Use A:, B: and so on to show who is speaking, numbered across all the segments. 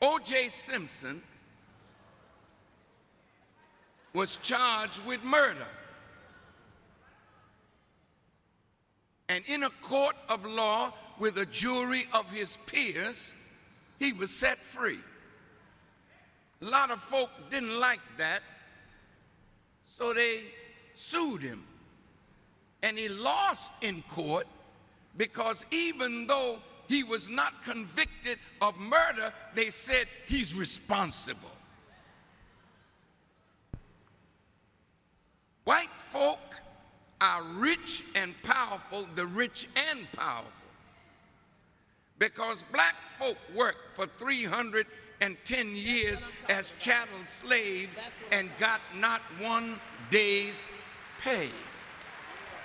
A: O.J. Simpson was charged with murder. And in a court of law with a jury of his peers, he was set free. A lot of folk didn't like that, so they sued him. And he lost in court because even though he was not convicted of murder, they said he's responsible. White folk are rich and powerful, the rich and powerful, because black folk worked for 310 years as chattel slaves and got not one day's pay.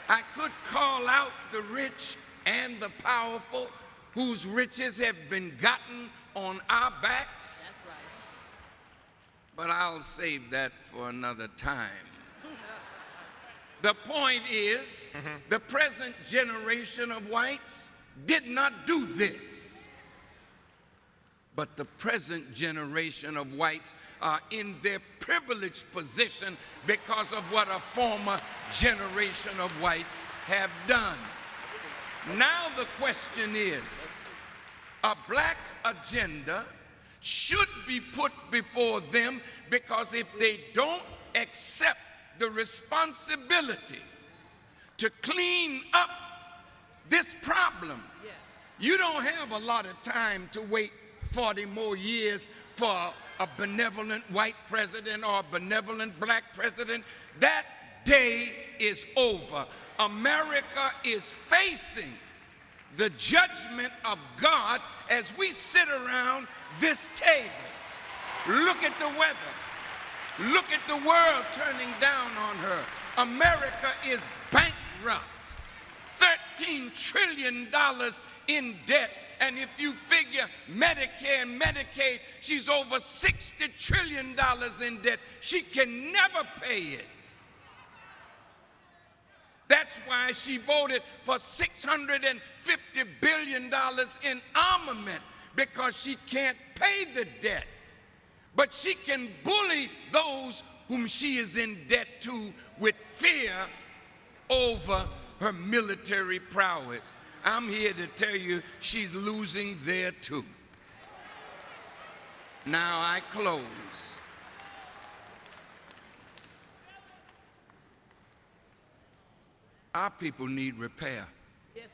A: I could call out the rich and the powerful whose riches have been gotten on our backs, but I'll save that for another time. The point is, the present generation of whites did not do this. But the present generation of whites are in their privileged position because of what a former generation of whites have done. Now the question is, a black agenda should be put before them, because if they don't accept the responsibility to clean up this problem, you don't have a lot of time to wait 40 more years for a benevolent white president or a benevolent black president. That day is over. America is facing the judgment of God as we sit around this table. Look at the weather. Look at the world turning down on her. America is bankrupt. $13 trillion in debt. And if you figure Medicare and Medicaid, she's over $60 trillion in debt. She can never pay it. That's why she voted for $650 billion in armament, because she can't pay the debt. But she can bully those whom she is in debt to with fear over her military prowess. I'm here to tell you she's losing there too. Now I close. Our people need repair.
B: Yes.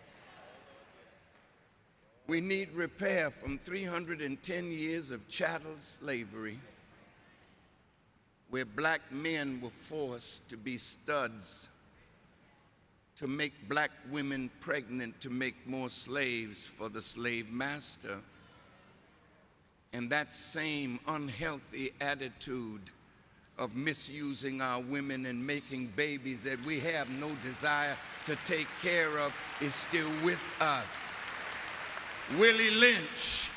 A: We need repair from 310 years of chattel slavery, where black men were forced to be studs, to make black women pregnant, to make more slaves for the slave master. And that same unhealthy attitude of misusing our women and making babies that we have no desire to take care of is still with us. Willie Lynch,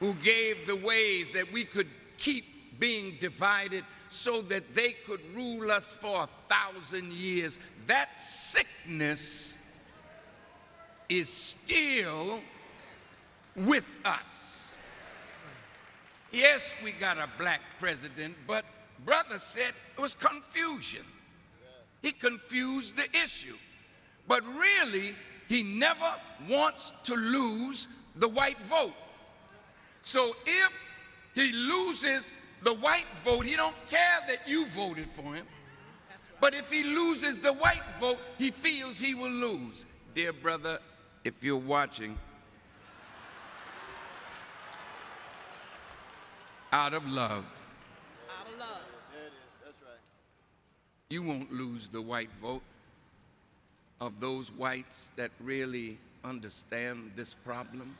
A: who gave the ways that we could keep being divided so that they could rule us for 1,000 years. That sickness is still with us. Yes, we got a black president, but brother said it was confusion. He confused the issue. But really, he never wants to lose the white vote. So if he loses the white vote, he don't care that you voted for him. But if he loses the white vote, he feels he will lose. Dear brother, if you're watching, out of love, you won't lose the white vote of those whites that really understand this problem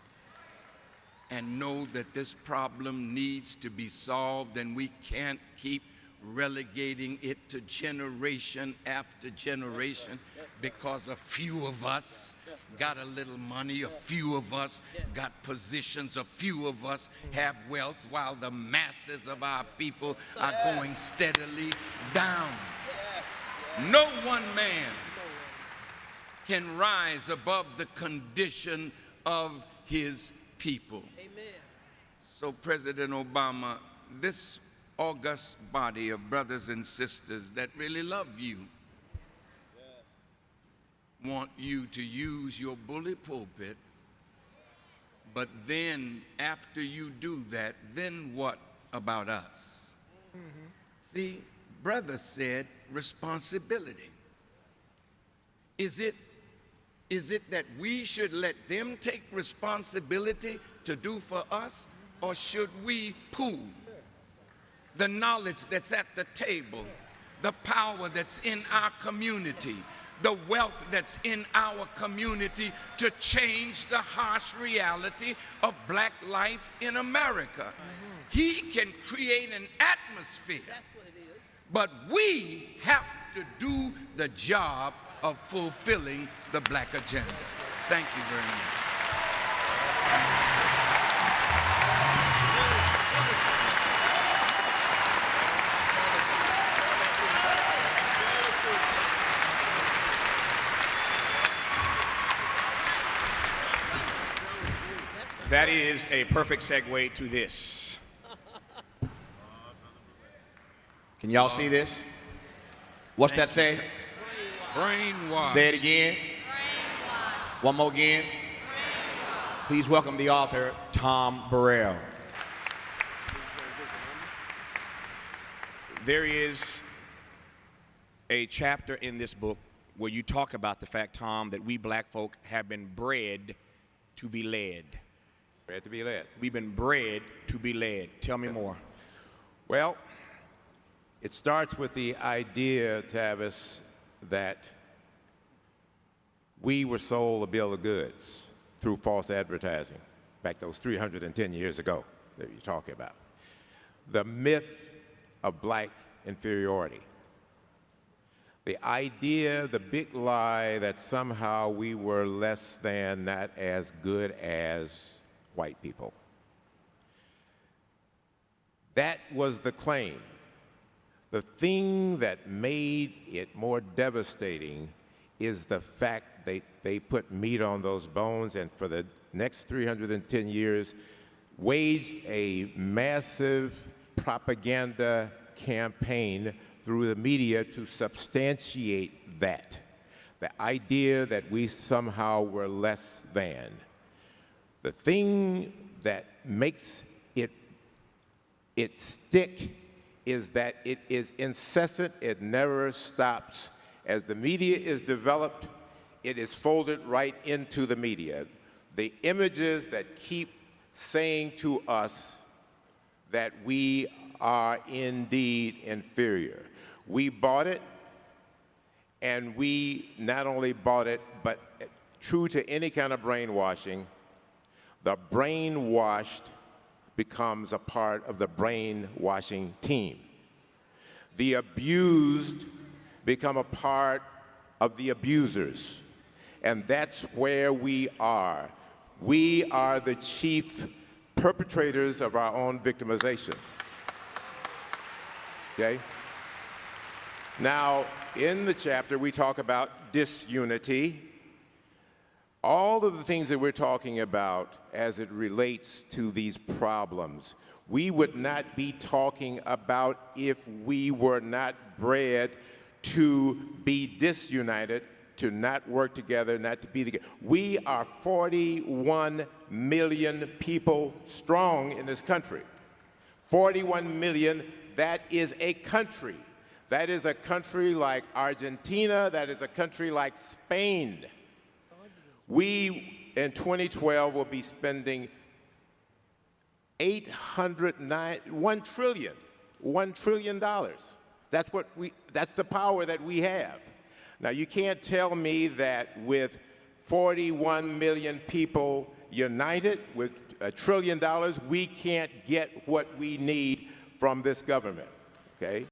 A: and know that this problem needs to be solved, and we can't keep relegating it to generation after generation because a few of us got a little money, a few of us got positions, a few of us have wealth, while the masses of our people are going steadily down. No one man can rise above the condition of his people.
B: Amen.
A: So President Obama, this august body of brothers and sisters that really love you want you to use your bully pulpit, but then after you do that, then what about us? See, brother said responsibility. Is it that we should let them take responsibility to do for us, or should we pool the knowledge that's at the table, the power that's in our community, the wealth that's in our community to change the harsh reality of black life in America? He can create an atmosphere.
B: That's what it is.
A: But we have to do the job of fulfilling the black agenda. Thank you very much.
C: That is a perfect segue to this. Can y'all see this? What's that say?
A: Brainwash.
C: Say it again. One more again. Please welcome the author, Tom Burrell. There is a chapter in this book where you talk about the fact, Tom, that we black folk have been bred to be led.
D: Bred to be led.
C: We've been bred to be led. Tell me more.
D: Well, it starts with the idea, Tavis, that we were sold a bill of goods through false advertising back those 310 years ago that you're talking about. The myth of black inferiority. The idea, the big lie that somehow we were less than, not as good as white people. That was the claim. The thing that made it more devastating is the fact they put meat on those bones, and for the next 310 years waged a massive propaganda campaign through the media to substantiate that. The idea that we somehow were less than. The thing that makes it stick is that it is incessant, it never stops. As the media is developed, it is folded right into the media. The images that keep saying to us that we are indeed inferior. We bought it, and we not only bought it, but true to any kind of brainwashing, the brainwashed becomes a part of the brainwashing team. The abused become a part of the abusers. And that's where we are. We are the chief perpetrators of our own victimization. Okay? Now, in the chapter, we talk about disunity. All of the things that we're talking about as it relates to these problems, we would not be talking about if we were not bred to be disunited, to not work together, not to be together. We are 41 million people strong in this country. 41 million, that is a country. That is a country like Argentina, that is a country like Spain. We, in 2012, will be spending $1 trillion. That's the power that we have. Now, you can't tell me that with 41 million people united with $1 trillion, we can't get what we need from this government, okay?